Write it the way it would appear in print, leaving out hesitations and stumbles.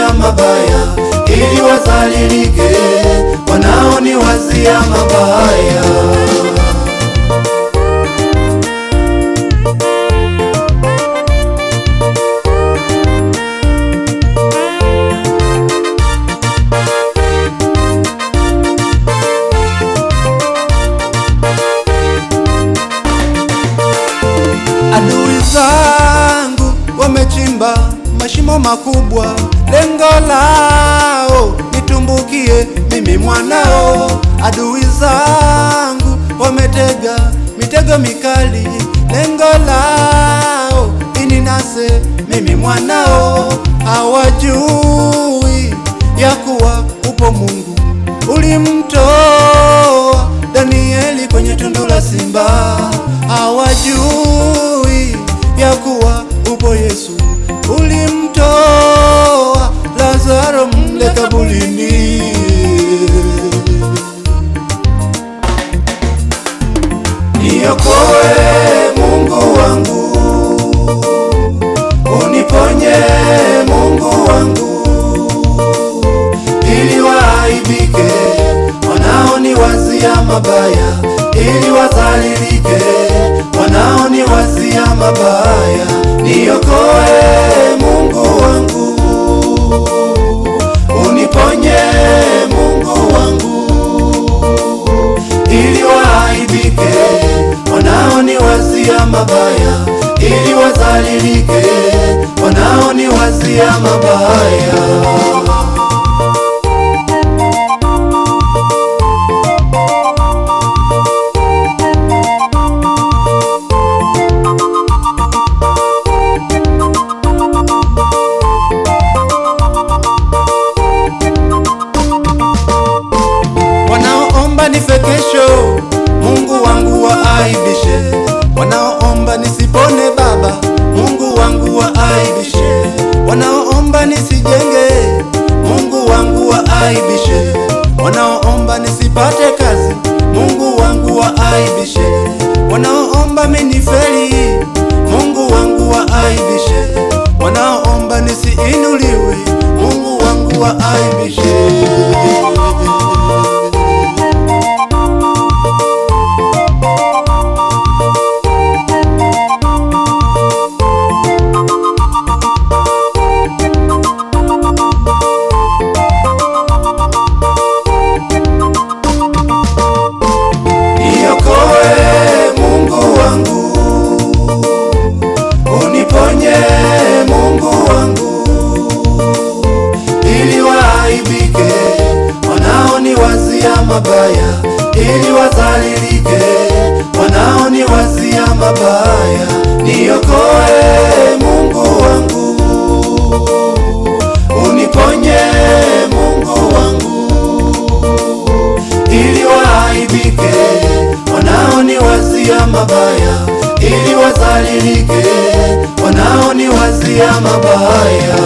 wanaoniwazia mabaya, ili wadhalilike wanaoniwazia mabaya. Adui zangu wamechimba mashimo makubwa, lengo lao nitumbukie mimi mwanao. Adui zangu wametega mitego mikali, lengo lao ininase mimi mwanao. Hawajui ya kuwa upo Mungu, ulimtoa Danieli kwenye tundu la simba. Hawajui ya kuwa upo Yesu, ulimtoa Lazaro mle kaburini. Niokoe Mungu wangu, uniponye Mungu wangu, ili waaibike wanaoniwazia mabaya, ili wadhalilike wanaoniwazia mabaya. Niokoe Mungu wangu, uniponye Mungu wangu, ili waaibike wanaoniwazia mabaya, ili wadhalilike wanaoniwazia mabaya. Nifekesho Mungu wangu waaibishe, wanaoomba nisipone Baba Mungu wangu waaibishe, wanaoomba nisijenge Mungu wangu waaibishe, wanaoomba nisipate kazi Mungu wangu waaibishe, wanaoomba minifeli Mungu wangu waaibishe, wanaoomba nisiinuliwe Mungu wangu waaibishe. Mungu wangu, ili waaibike wanaoniwazia mabaya, ili wadhalilike wanaoniwazia mabaya. Niokoe Mungu wangu, uniponye Mungu wangu, ili waaibike wanaoniwazia mabaya, ili wadhalilike wanaoniwazia mabaya.